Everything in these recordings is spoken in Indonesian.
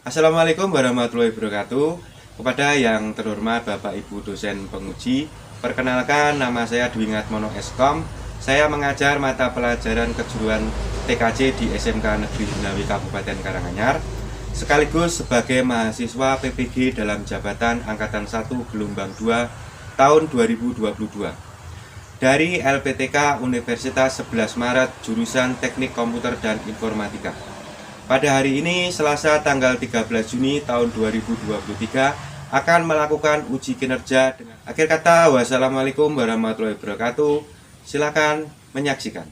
Assalamualaikum warahmatullahi wabarakatuh. Kepada yang terhormat Bapak Ibu dosen penguji, perkenalkan nama saya Dwi Ngatmono Eskom. Saya mengajar mata pelajaran kejuruan TKJ di SMK Negeri Benawi Kabupaten Karanganyar, sekaligus sebagai mahasiswa PPG dalam jabatan Angkatan 1 Gelombang 2 tahun 2022 dari LPTK Universitas 11 Maret jurusan Teknik Komputer dan Informatika. Pada hari ini, Selasa tanggal 13 Juni tahun 2023, akan melakukan uji kinerja dengan akhir kata. Wassalamualaikum warahmatullahi wabarakatuh. Silakan menyaksikan.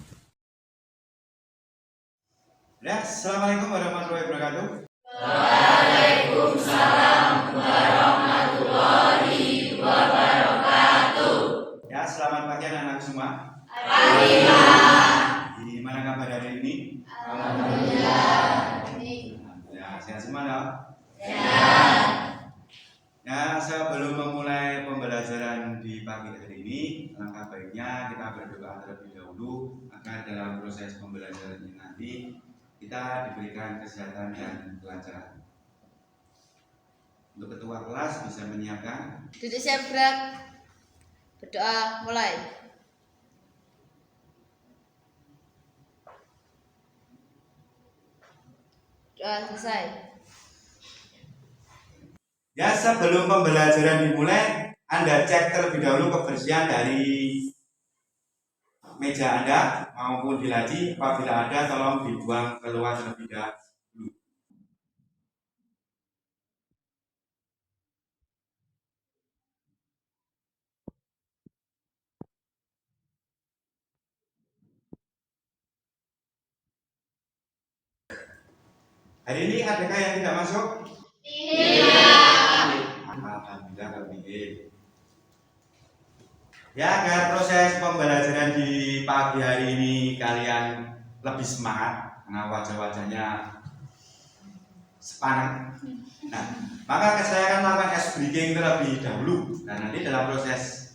Ya, Assalamualaikum warahmatullahi wabarakatuh. Waalaikumsalam warahmatullahi wabarakatuh. Ya, selamat pagi anak-anak semua. Pagi. Gimana kabar hari ini? Alhamdulillah. Ya, sehat semua dong? Sehat. Ya, sebelum memulai pembelajaran di pagi hari ini, langkah baiknya kita berdoa terlebih dahulu agar dalam proses pembelajaran ini nanti kita diberikan kesehatan dan kelancaran. Untuk ketua kelas bisa menyiapkan. Duduk siap gerak. Berdoa mulai. Doa selesai. Ya, sebelum pembelajaran dimulai, Anda cek terlebih dahulu kebersihan dari meja Anda maupun di laci. Apabila ada, tolong dibuang keluar terlebih dahulu. Hari ini adakah yang tidak masuk? Alhamdulillah kalau begitu. Ya, agar proses pembelajaran di pagi hari ini kalian lebih semangat karena wajah-wajahnya semangat. Nah, maka saya akan melakukan ice breaking terlebih dahulu. Dan nanti dalam proses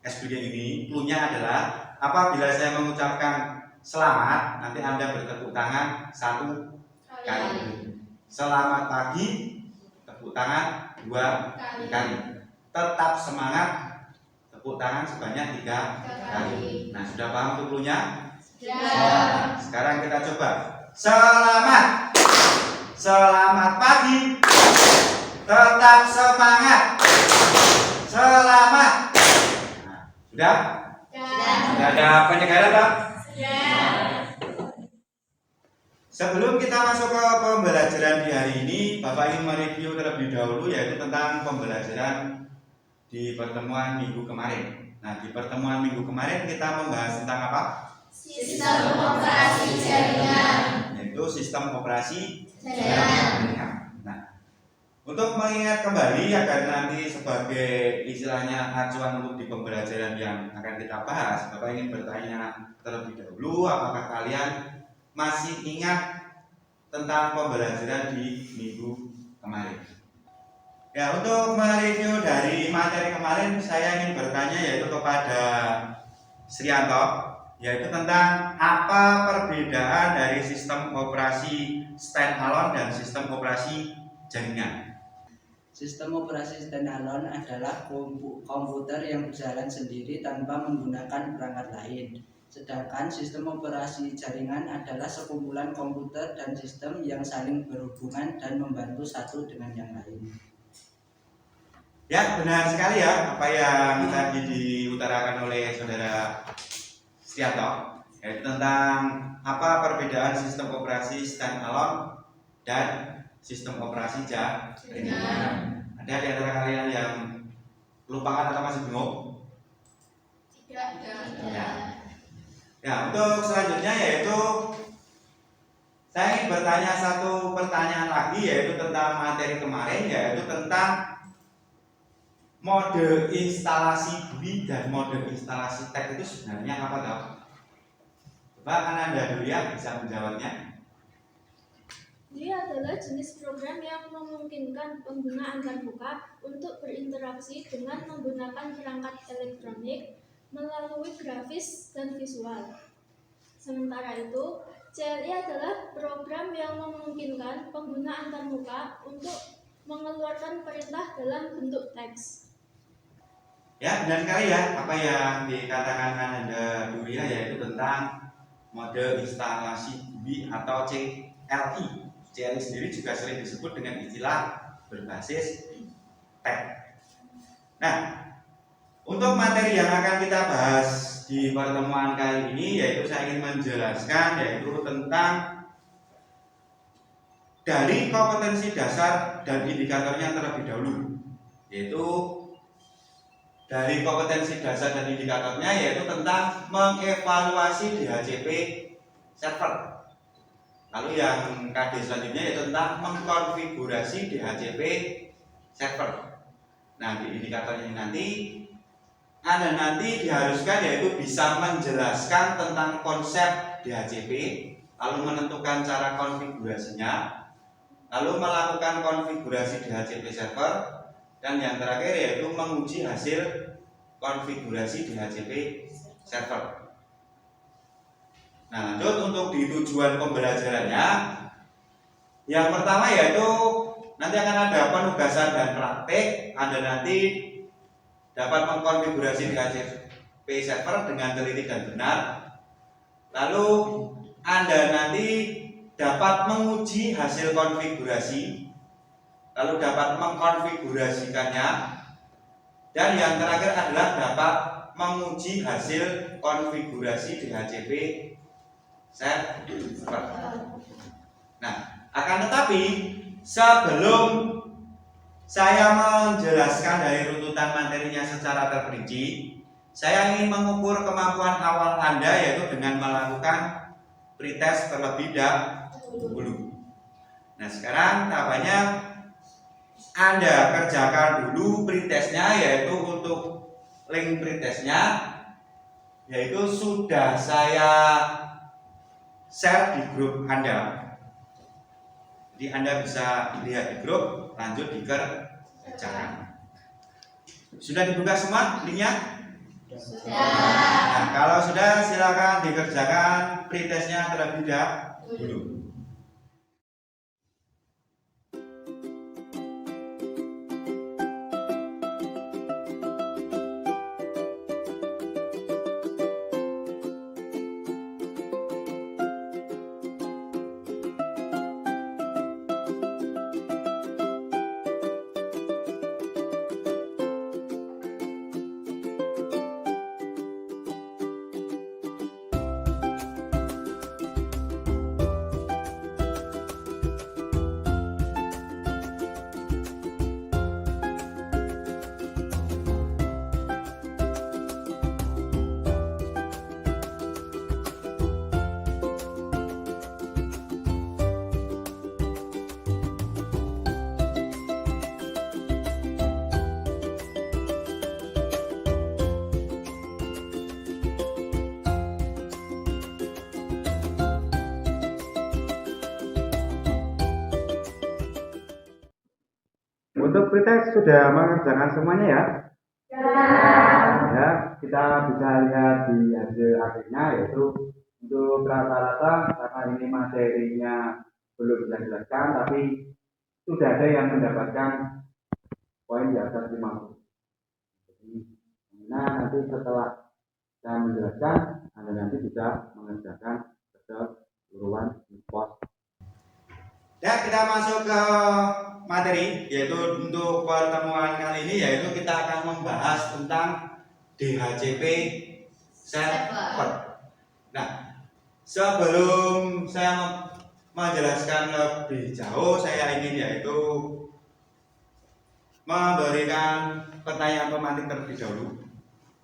ice breaking ini cluenya adalah apabila saya mengucapkan selamat, nanti Anda bertepuk tangan 1 kali. Selamat pagi, tepuk tangan 2 kali. Tetap semangat, tepuk tangan sebanyak 3 kali. Nah, sudah paham tuh cluenya? Sudah. Sekarang kita coba. Selamat. Selamat pagi. Tetap semangat. Selamat. Nah, sudah? Sudah ada penyegaran, Pak? Sebelum kita masuk ke pembelajaran di hari ini, Bapak ingin mereview terlebih dahulu yaitu tentang pembelajaran di pertemuan minggu kemarin. Nah, di pertemuan minggu kemarin kita membahas tentang apa? Sistem operasi jaringan. Yaitu sistem operasi Jaringan. Nah, untuk mengingat kembali agar nanti sebagai istilahnya acuan untuk di pembelajaran yang akan kita bahas, Bapak ingin bertanya terlebih dahulu apakah kalian masih ingat tentang pembelajaran di minggu kemarin. Ya, untuk mereview dari materi kemarin saya ingin bertanya yaitu kepada Srianto, yaitu tentang apa perbedaan dari sistem operasi standalone dan sistem operasi jaringan. Sistem operasi standalone adalah komputer yang berjalan sendiri tanpa menggunakan perangkat lain. Sedangkan sistem operasi jaringan adalah sekumpulan komputer dan sistem yang saling berhubungan dan membantu satu dengan yang lain. Ya, benar sekali ya apa yang tadi diutarakan oleh saudara Srianto, yaitu tentang apa perbedaan sistem operasi standalone dan sistem operasi jaringan. Ada di antara kalian yang lupakan atau masih bingung? Tidak. Ya, untuk selanjutnya yaitu saya ingin bertanya satu pertanyaan lagi yaitu tentang materi kemarin, yaitu tentang mode instalasi GUI dan mode instalasi teks itu sebenarnya apa toh? Coba Anda dulu ya bisa menjawabnya. GUI adalah jenis program yang memungkinkan pengguna antarmuka untuk berinteraksi dengan menggunakan perangkat elektronik melalui grafis dan visual. Sementara itu, CLI adalah program yang memungkinkan pengguna antarmuka untuk mengeluarkan perintah dalam bentuk teks. Ya, benar sekali ya apa yang dikatakan Ananda Duria, yaitu tentang mode instalasi GUI atau CLI. CLI sendiri juga sering disebut dengan istilah berbasis teks. Nah, untuk materi yang akan kita bahas di pertemuan kali ini, yaitu saya ingin menjelaskan yaitu tentang dari kompetensi dasar dan indikatornya terlebih dahulu. Yaitu dari kompetensi dasar dan indikatornya yaitu tentang mengevaluasi DHCP server. Lalu yang KD selanjutnya yaitu tentang mengkonfigurasi DHCP server. Nah, di indikatornya nanti Anda nanti diharuskan yaitu bisa menjelaskan tentang konsep DHCP, lalu menentukan cara konfigurasinya, lalu melakukan konfigurasi DHCP server, dan yang terakhir yaitu menguji hasil konfigurasi DHCP server. Nah, lanjut untuk di tujuan pembelajarannya, yang pertama yaitu nanti akan ada penugasan dan praktik. Anda nanti dapat mengkonfigurasi DHCP server dengan teliti dan benar. Lalu Anda nanti dapat menguji hasil konfigurasi, lalu dapat mengkonfigurasikannya, dan yang terakhir adalah dapat menguji hasil konfigurasi DHCP server. Nah, akan tetapi sebelum saya menjelaskan dari runtutan materinya secara terperinci, saya ingin mengukur kemampuan awal Anda yaitu dengan melakukan pretest terlebih dahulu. Nah, sekarang tahapannya Anda kerjakan dulu pretestnya, yaitu untuk link pretestnya yaitu sudah saya share di grup Anda. Jadi Anda bisa lihat di grup, lanjut dikerjakan. Sudah dibuka semua linknya? Nah, kalau sudah silakan dikerjakan pretestnya terlebih dahulu. Untuk pretest sudah mengerjakan semuanya ya? Ya, kita bisa lihat di hasil akhirnya yaitu untuk rata-rata karena ini materinya belum bisa dijelaskan, tapi sudah ada yang mendapatkan poin di atas 50. Jadi, nanti setelah saya menjelaskan, Anda nanti bisa mengerjakan keseluruhan pos. Ya, kita masuk ke materi, yaitu untuk pertemuan kali ini yaitu kita akan membahas tentang DHCP server. Nah, sebelum saya menjelaskan lebih jauh, saya ingin yaitu memberikan pertanyaan pemantik terlebih dahulu,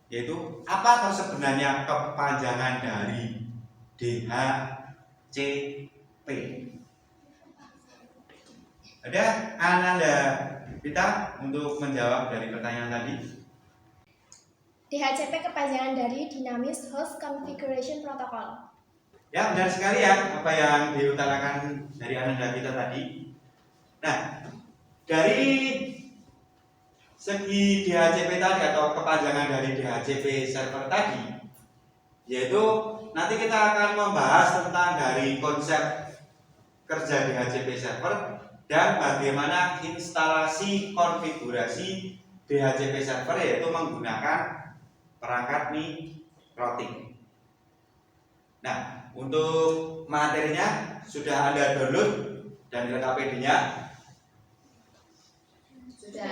yaitu apa sebenarnya kepanjangan dari DHCP? Ada Ananda kita untuk menjawab dari pertanyaan tadi? DHCP kepanjangan dari Dynamic Host Configuration Protocol. Ya, benar sekali ya apa yang diutarakan dari Ananda kita tadi. Nah, dari segi DHCP tadi atau kepanjangan dari DHCP server tadi, yaitu nanti kita akan membahas tentang dari konsep kerja DHCP server dan bagaimana instalasi konfigurasi DHCP server, yaitu menggunakan perangkat mikrotik. Nah, untuk materinya sudah Anda download dan LKPD-nya? Sudah.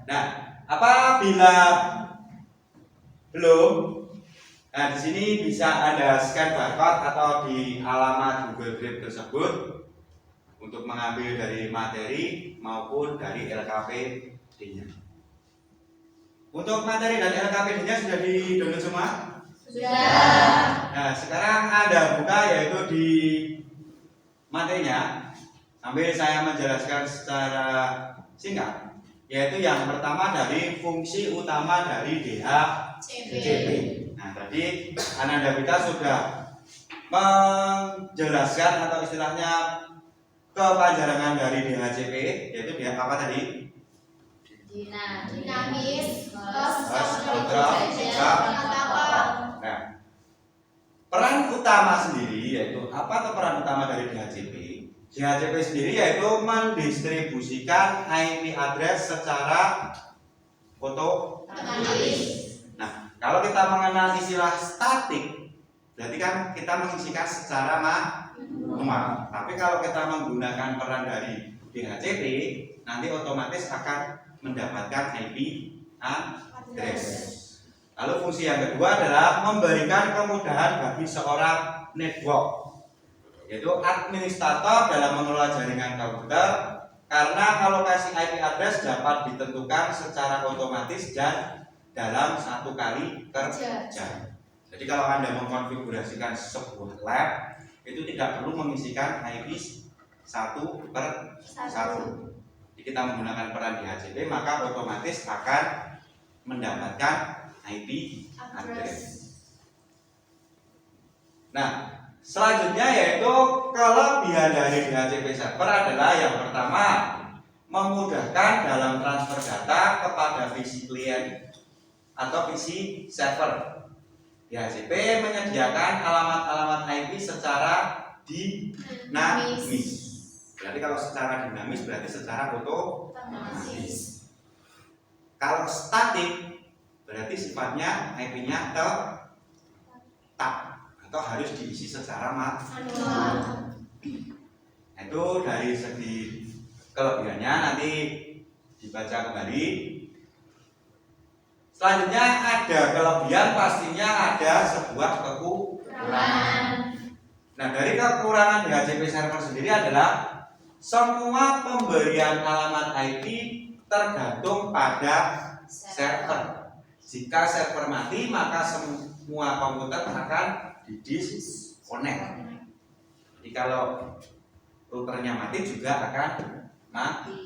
Nah, apabila belum, nah di sini bisa Anda scan barcode atau di alamat Google Drive tersebut untuk mengambil dari materi maupun dari LKPD-nya. Untuk materi dan LKPD-nya sudah di-download semua? Sudah. Nah, sekarang Anda buka yaitu di materinya, sambil saya menjelaskan secara singkat. Yaitu yang pertama dari fungsi utama dari DHCP. Nah, tadi Ananda Wita sudah menjelaskan atau istilahnya kepanjangan dari DHCP, yaitu dia apa tadi? Dinamis, host, kontrol, Nah, peran utama sendiri yaitu apa tuh peran utama dari DHCP? DHCP sendiri yaitu mendistribusikan IP address secara otomatis. Nah, kalau kita mengenal istilah statik, berarti kan kita mengisikan secara manual. Tapi kalau kita menggunakan peran dari DHCP, nanti otomatis akan mendapatkan IP address. Lalu fungsi yang kedua adalah memberikan kemudahan bagi seorang network, yaitu administrator dalam mengelola jaringan komputer, karena alokasi IP address dapat ditentukan secara otomatis dan dalam satu kali kerja. Jadi kalau Anda mengkonfigurasikan sebuah lab, itu tidak perlu mengisikan IP satu per satu. Jadi kita menggunakan peran DHCP, maka otomatis akan mendapatkan IP address. Nah, selanjutnya yaitu kelebihan dari DHCP server adalah yang pertama, memudahkan dalam transfer data kepada PC klien atau PC server. DHCP menyediakan alamat-alamat IP secara dinamis. Berarti kalau secara dinamis berarti secara otomatis. Kalau statik berarti sifatnya IP-nya tetap atau harus diisi secara manual. Itu dari segi kelebihannya, nanti dibaca kembali. Selanjutnya ada kelebihan, pastinya ada sebuah kekurangan. Nah, dari kekurangan DHCP server sendiri adalah semua pemberian alamat IP tergantung pada server. Jika server mati, maka semua komputer akan didisconnect. Jadi kalau routernya mati juga akan mati.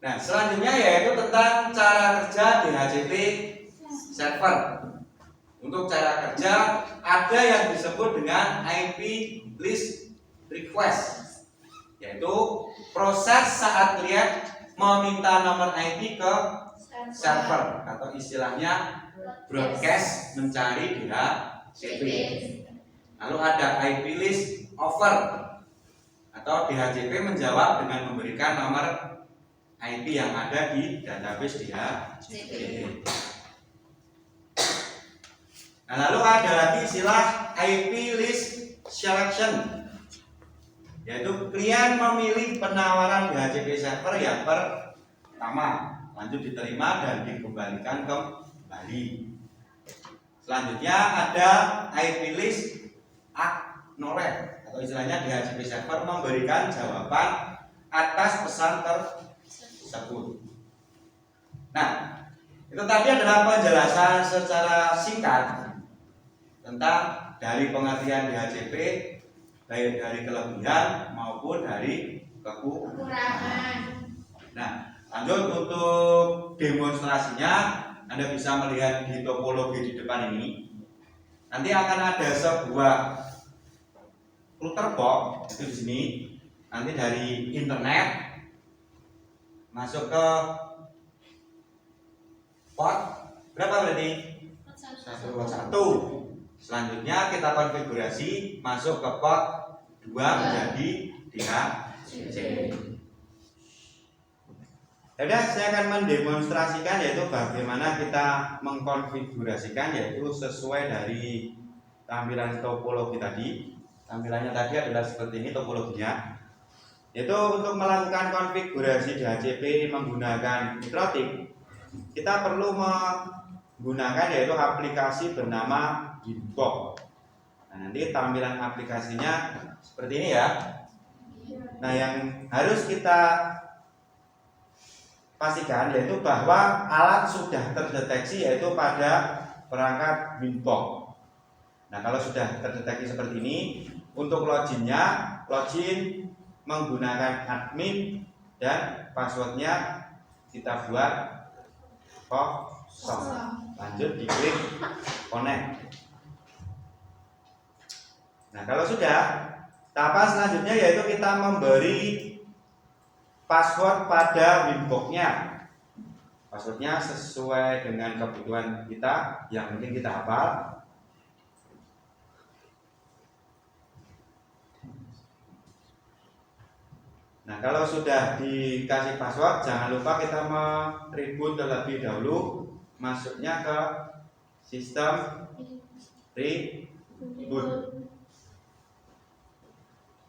Nah, selanjutnya yaitu tentang cara kerja DHCP server. Untuk cara kerja ada yang disebut dengan IP list request, yaitu proses saat klien meminta nomor IP ke server atau istilahnya broadcast mencari DHCP. Lalu ada IP list offer atau DHCP menjawab dengan memberikan nomor IP yang ada di database DHCP. Nah, lalu ada lagi istilah IP list selection, yaitu klien memilih penawaran DHCP server yang pertama, lanjut diterima dan dikembalikan kembali. Selanjutnya ada IP list acknowledge atau istilahnya DHCP server memberikan jawaban atas pesan tersebut. Nah, itu tadi adalah penjelasan secara singkat tentang dari pengertian DHCP, baik dari kelebihan maupun dari kekurangan. Nah, lanjut untuk demonstrasinya, Anda bisa melihat di topologi di depan ini. Nanti akan ada sebuah router box itu di sini. Nanti dari internet masuk ke port berapa berarti? Port 1. Selanjutnya kita konfigurasi masuk ke port 2 menjadi DHC. Sudah, saya akan mendemonstrasikan yaitu bagaimana kita mengkonfigurasikan yaitu sesuai dari tampilan topologi tadi. Tampilannya tadi adalah seperti ini topologinya. Yaitu untuk melakukan konfigurasi DHCP menggunakan Nitrotic, kita perlu menggunakan yaitu aplikasi bernama Winbox. Nah, nanti tampilan aplikasinya seperti ini ya. Nah, yang harus kita pastikan yaitu bahwa alat sudah terdeteksi yaitu pada perangkat Winbox. Nah, kalau sudah terdeteksi seperti ini, untuk loginnya, login menggunakan admin dan passwordnya kita buat kosong. Lanjut diklik connect. Nah, kalau sudah, tahapan selanjutnya yaitu kita memberi password pada Winbox-nya. Passwordnya sesuai dengan kebutuhan kita yang mungkin kita hafal. Nah, kalau sudah dikasih password, jangan lupa kita mereboot terlebih dahulu, masuknya ke sistem reboot.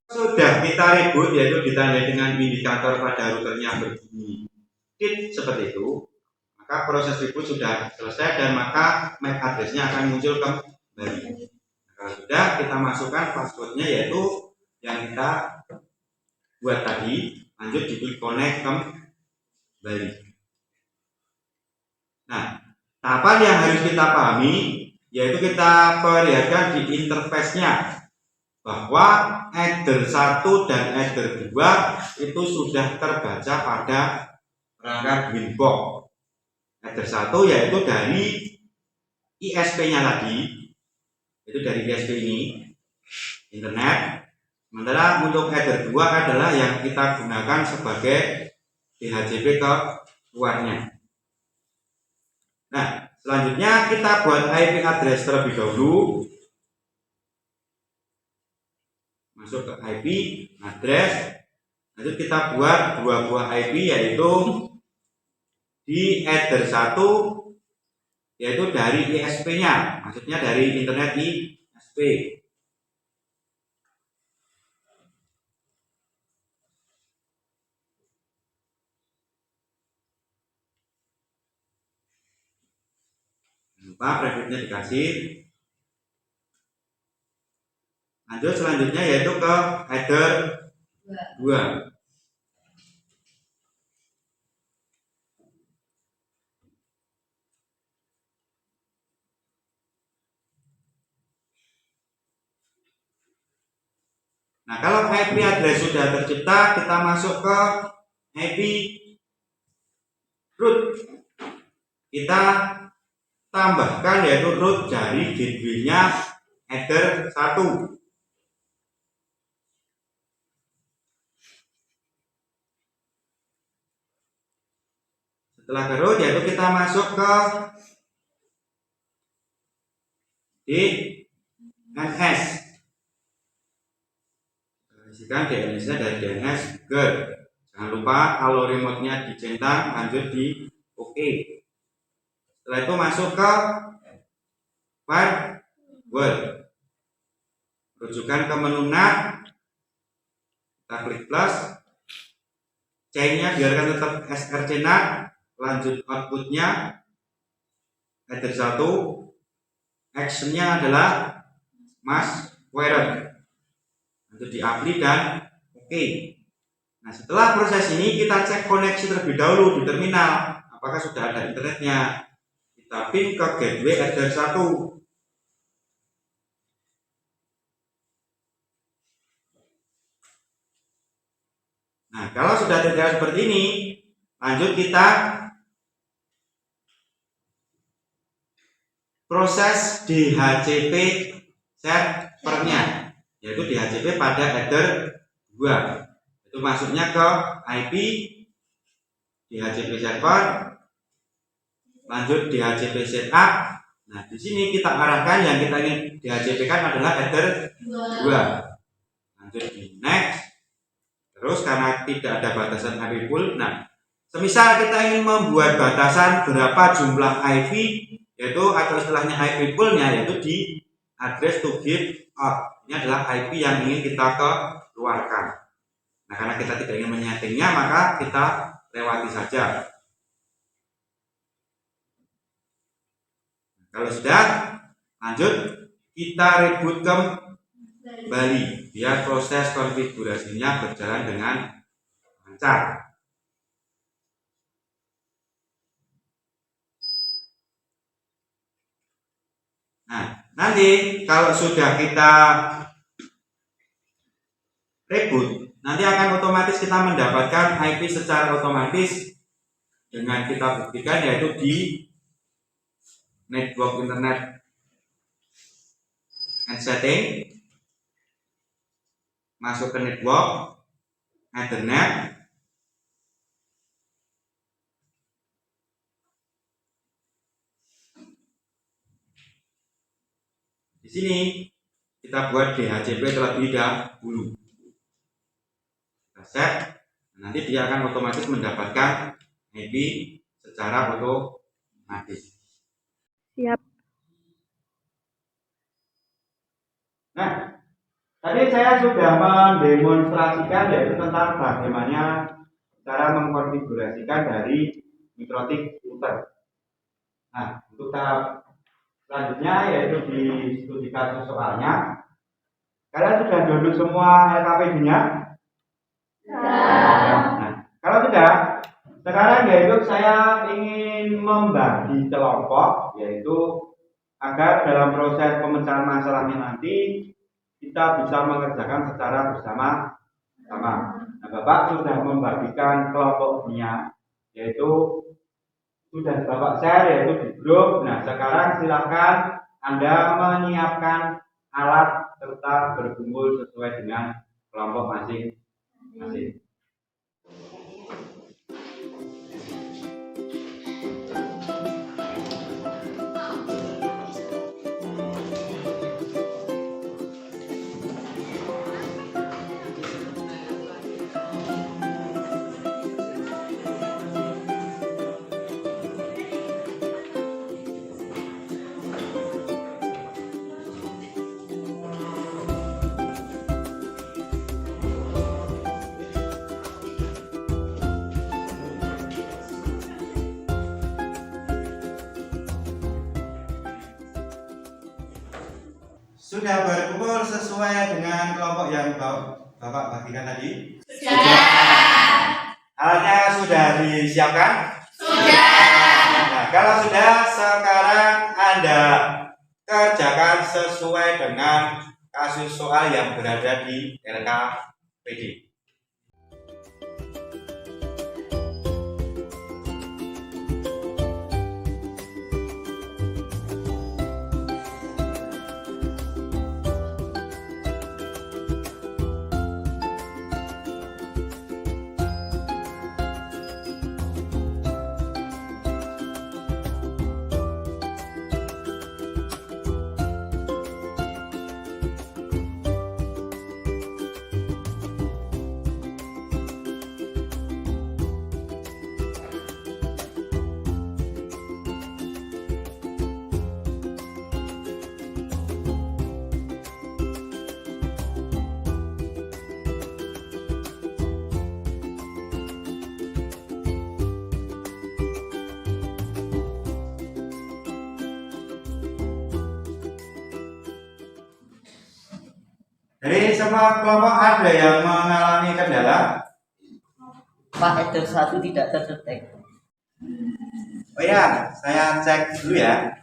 Sudah kita reboot, yaitu ditandai dengan indikator pada routernya berbunyi tit seperti itu, maka proses reboot sudah selesai dan maka MAC address-nya akan muncul kembali. Nah, kalau sudah, kita masukkan passwordnya yaitu yang kita buat tadi, lanjut diklik connect kembali. Nah, tahapan yang harus kita pahami yaitu kita perlihatkan di interface-nya bahwa header 1 dan header 2 itu sudah terbaca pada perangkat Winbox. Header 1 yaitu dari ISP-nya tadi, itu dari ISP ini, internet. Sementara untuk header 2 adalah yang kita gunakan sebagai DHCP ke luarnya. Nah, selanjutnya kita buat IP address terlebih dahulu. Masuk ke IP address. Lanjut kita buat dua buah IP yaitu di header 1 yaitu dari ISP-nya, maksudnya dari internet ISP. Lupa private-nya dikasih. Lanjut selanjutnya yaitu ke header 2. Nah, kalau IP address sudah tercipta, kita masuk ke IP root. Kita tambahkan yaitu root dari gateway-nya header 1. Setelah ke root yaitu kita masuk ke DNS. Isikan DNS-nya dari DNS GET. Jangan lupa kalau remote-nya dicentang, lanjut di OK. Setelah itu masuk ke firewall. Rujukan ke menu NAT. Kita klik plus. C-nya biarkan tetap src NAT. Lanjut outputnya header 1. Action-nya adalah mass query. Lanjut di apply dan OK. Nah, setelah proses ini kita cek koneksi terlebih dahulu di terminal. Apakah sudah ada internetnya? Kita ping ke gateway header 1. Nah, kalau sudah terjadi seperti ini, lanjut kita proses DHCP servernya, yaitu DHCP pada header 2. Itu masuknya ke IP DHCP server, lanjut DHCP setup. Nah, di sini kita arahkan yang kita ingin DHCP kan adalah header 2. Lanjut di next. Terus karena tidak ada batasan IP pool, nah semisal kita ingin membuat batasan berapa jumlah IP, yaitu atau istilahnya IP poolnya, yaitu di address to give out. Ini adalah IP yang ingin kita keluarkan. Nah, karena kita tidak ingin menyetingnya, maka kita lewati saja. Kalau sudah, lanjut kita reboot kembali biar proses konfigurasinya berjalan dengan lancar. Nah, nanti kalau sudah kita reboot, nanti akan otomatis kita mendapatkan IP secara otomatis dengan kita buktikan, yaitu di network internet and setting, masuk ke network Ethernet. Di sini kita buat DHCP terlebih dahulu. Kita set, nanti dia akan otomatis mendapatkan IP secara otomatis. Siap. Nah, tadi saya sudah mendemonstrasikan yaitu tentang bagaimana cara mengkonfigurasikan dari mikrotik router. Nah, untuk tahap selanjutnya yaitu di studi kasus soalnya. Kalian sudah download semua LKPD-nya? Nah, kalau sudah, sekarang yaitu saya ingin membagi kelompok, yaitu agar dalam proses pemecahan masalahnya nanti kita bisa mengerjakan secara bersama-sama. Nah, Bapak sudah membagikan kelompoknya, yaitu sudah Bapak share yaitu di grup. Nah, sekarang silakan Anda menyiapkan alat serta berkumpul sesuai dengan kelompok masing-masing. Sudah berkumpul sesuai dengan kelompok yang Bapak bagikan tadi? Sudah. Alatnya sudah disiapkan? Sudah. Nah, kalau sudah, sekarang Anda kerjakan sesuai dengan kasus soal yang berada di LKPD. Dari semua kelompok ada yang mengalami kendala? Pak, header 1 tidak terdetek. Oh ya, saya cek dulu ya.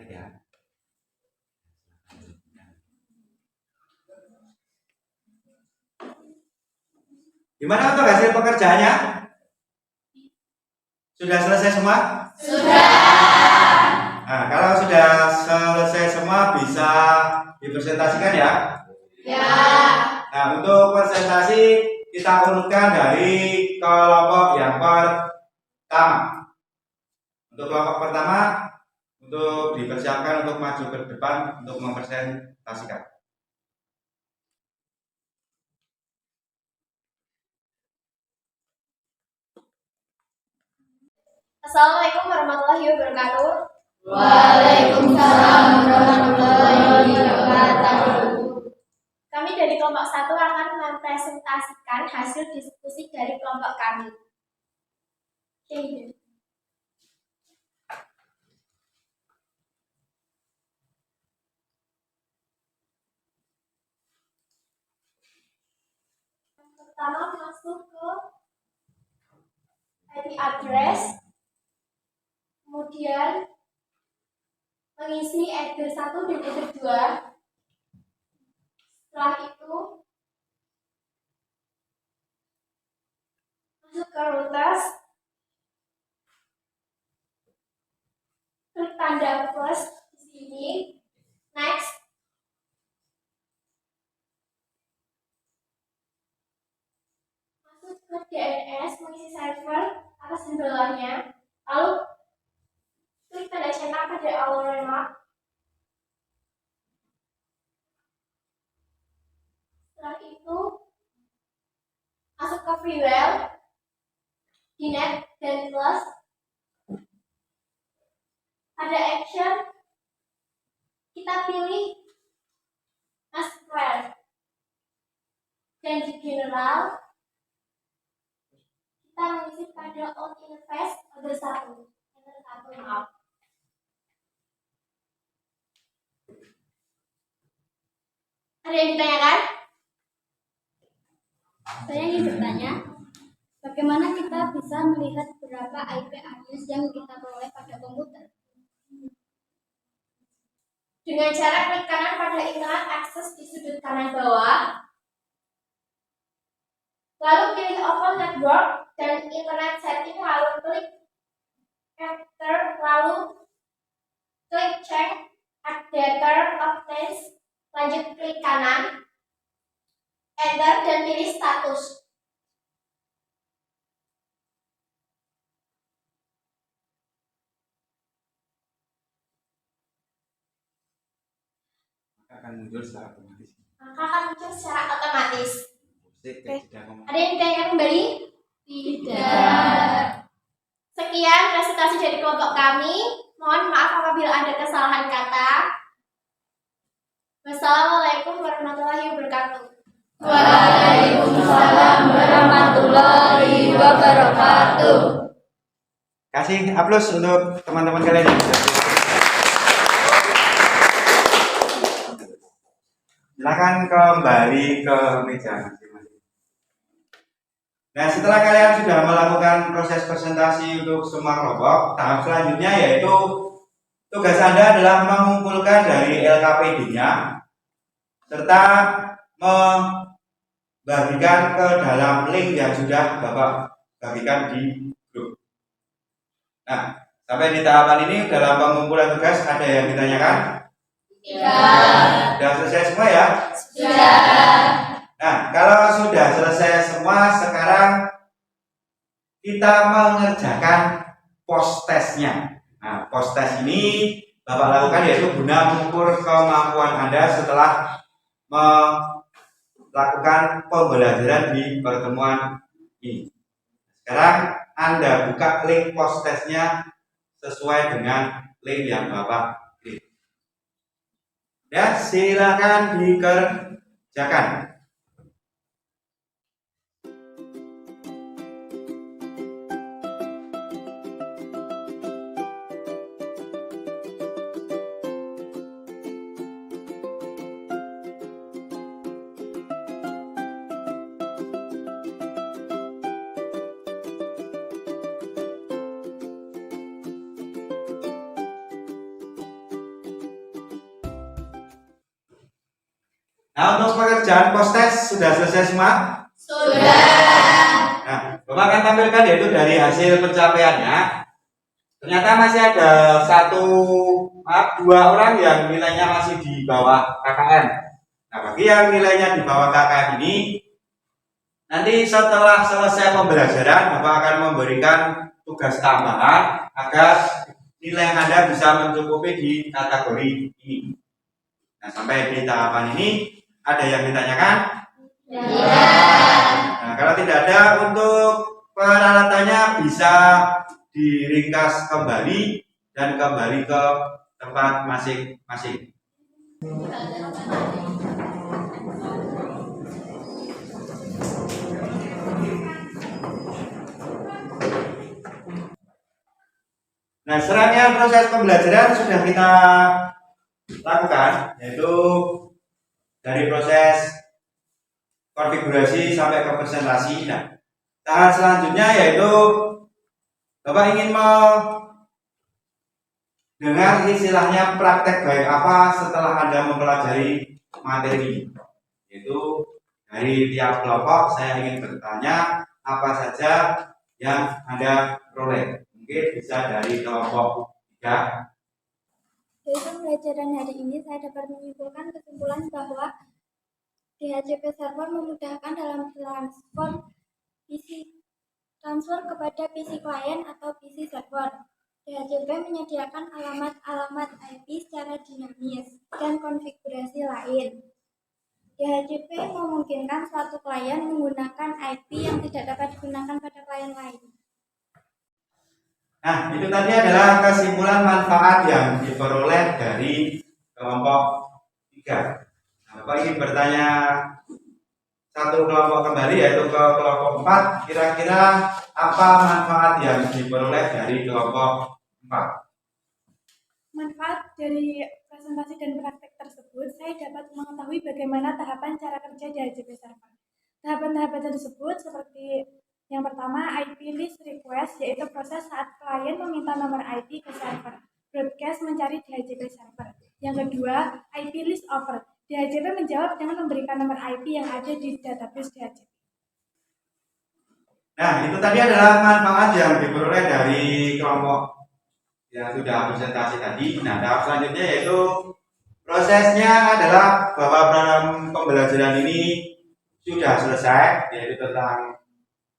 Ya. Gimana untuk hasil pekerjaannya? Sudah selesai semua? Sudah. Nah, kalau sudah selesai semua bisa dipresentasikan ya? Ya. Nah, untuk presentasi kita urutkan dari kelompok yang pertama. Untuk kelompok pertama, untuk dipersiapkan untuk maju ke depan untuk mempresentasikan. Assalamualaikum warahmatullahi wabarakatuh. Waalaikumsalam warahmatullahi wabarakatuh. Kami dari kelompok 1 akan mempresentasikan hasil diskusi dari kelompok kami. Oke. Pertama masuk ke IP address, kemudian mengisi Eder 1 dan Eder 2. Setelah itu masuk ke routers, klik tanda plus di sini, next. Masuk ke DNS, mengisi server atas dan bawahnya, lalu klik tanda cetak pada awal remark. Setelah itu masuk ke freeware, dinet dan plus. Pada action kita pilih square, dan di general kita mengisi pada on interface Eder 1, maaf. Ada yang ditanyakan? Saya ingin bertanya, bagaimana kita bisa melihat berapa IP address yang kita peroleh pada komputer? Dengan cara klik kanan pada internet access di sudut kanan bawah, lalu pilih open network dan internet setting, lalu klik enter, lalu klik check data options, lanjut klik kanan, enter dan pilih status. Akan muncul secara otomatis. Maka akan muncul secara otomatis. Oke. Ada yang ditanyakan kembali? Tidak. Sekian presentasi dari kelompok kami. Mohon maaf apabila ada kesalahan kata. Wassalamualaikum warahmatullahi wabarakatuh. Waalaikumsalam warahmatullahi wabarakatuh. Kasih aplaus untuk teman-teman kalian yang sudah. Silakan kembali ke meja masing-masing. Nah, setelah kalian sudah melakukan proses presentasi untuk semua kelompok, tahap selanjutnya yaitu tugas Anda adalah mengumpulkan dari LKPD-nya serta membagikan ke dalam link yang sudah Bapak bagikan di grup. Nah, sampai di tahapan ini dalam pengumpulan tugas ada yang ditanyakan? Sudah selesai semua ya? Sudah. Nah, kalau sudah selesai semua, sekarang kita mengerjakan post testnya. Nah, post test ini Bapak lakukan yaitu guna mengukur kemampuan Anda setelah melakukan pembelajaran di pertemuan ini. Sekarang Anda buka link post testnya sesuai dengan link yang Bapak klik. Ya, silakan dikerjakan. Nah, untuk pekerjaan post test sudah selesai semua? Sudah. Nah, Bapak akan tampilkan yaitu dari hasil pencapaiannya. Ternyata masih ada dua orang yang nilainya masih di bawah KKM. Nah, bagi yang nilainya di bawah KKM ini, nanti setelah selesai pembelajaran, Bapak akan memberikan tugas tambahan agar nilai Anda bisa mencukupi di kategori ini. Nah, sampai di tahapan ini, ada yang ditanyakan? Ya. Nah, kalau tidak ada, untuk peralatannya bisa diringkas kembali dan kembali ke tempat masing-masing. Nah, serangkaian proses pembelajaran sudah kita lakukan, yaitu dari proses konfigurasi sampai ke presentasi. Nah, tahap selanjutnya yaitu Bapak ingin mendengar istilahnya praktek baik apa setelah Anda mempelajari materi. Yaitu dari tiap kelompok saya ingin bertanya apa saja yang Anda peroleh. Mungkin bisa dari kelompok 3. Dari pembelajaran hari ini saya dapat menyimpulkan kesimpulan bahwa DHCP server memudahkan dalam transfer kepada PC klien atau PC server. DHCP menyediakan alamat-alamat IP secara dinamis dan konfigurasi lain. DHCP memungkinkan suatu klien menggunakan IP yang tidak dapat digunakan pada klien lain. Nah, itu tadi adalah kesimpulan manfaat yang diperoleh dari kelompok 3. Nah, Bapak ingin bertanya satu kelompok kembali, yaitu ke kelompok 4. Kira-kira apa manfaat yang diperoleh dari kelompok 4? Manfaat dari presentasi dan praktek tersebut, saya dapat mengetahui bagaimana tahapan cara kerja DHCP server. Tahapan-tahapan tersebut seperti yang pertama, IP list request, yaitu proses saat klien meminta nomor IP ke server. Broadcast mencari DHCP server. Yang kedua, IP list offer. DHCP menjawab dengan memberikan nomor IP yang ada di database DHCP. Nah, itu tadi adalah manfaat yang diperoleh dari kelompok yang sudah presentasi tadi. Nah, tahap selanjutnya yaitu prosesnya adalah bahwa dalam pembelajaran ini sudah selesai, yaitu tentang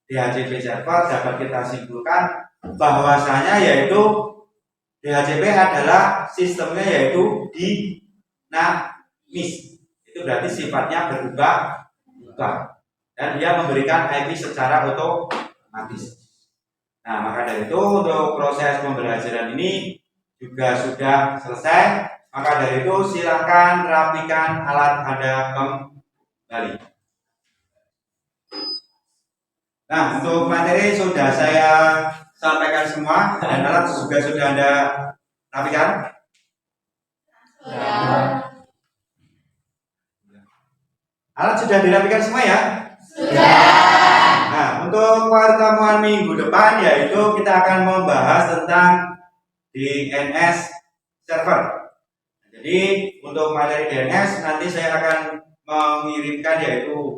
DHCP server. Dapat kita simpulkan bahwasanya yaitu DHCP adalah sistemnya yaitu dinamis. Itu berarti sifatnya berubah-ubah dan dia memberikan IP secara otomatis. Nah, maka dari itu untuk proses pembelajaran ini juga sudah selesai. Maka dari itu silakan rapikan alat Anda kembali. Nah, untuk materi sudah saya sampaikan semua dan alat juga sudah Anda rapikan. Alat sudah dirapikan semua ya? Sudah. Nah, untuk pertemuan minggu depan yaitu kita akan membahas tentang DNS server. Jadi untuk materi DNS nanti saya akan mengirimkan yaitu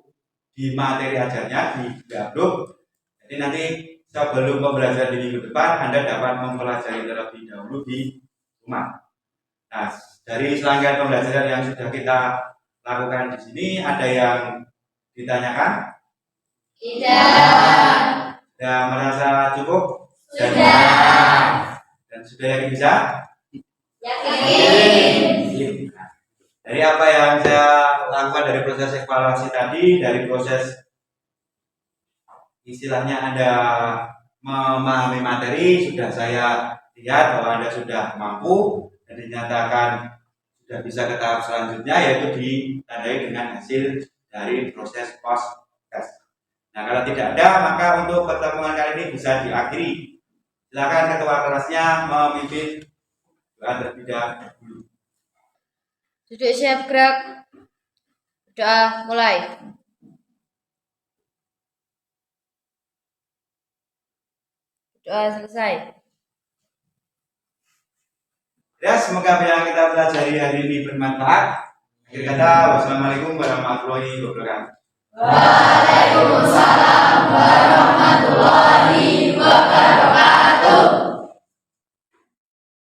di materi ajarnya di Gablook. Jadi nanti sebelum pembelajaran di minggu depan Anda dapat mempelajari terlebih dahulu di rumah. Nah, dari serangkaian pembelajaran yang sudah kita lakukan di sini ada yang ditanyakan? Tidak. Sudah merasa cukup? Sudah. Dan sudah yakin bisa? Yakin. Nah, dari apa yang saya lakukan dari proses evaluasi tadi, dari proses istilahnya Anda memahami materi, sudah saya lihat bahwa Anda sudah mampu dan dinyatakan sudah bisa ke tahap selanjutnya, yaitu ditandai dengan hasil dari proses post test. Nah, kalau tidak ada, maka untuk pertemuan kali ini bisa diakhiri. Silakan ketua kelasnya memimpin doa terlebih dahulu. Duduk siap gerak. Doa mulai. Doa selesai. Ya, semoga apa yang kita pelajari hari ini bermanfaat. Akhir kata, wassalamualaikum warahmatullahi wabarakatuh. Waalaikumsalam.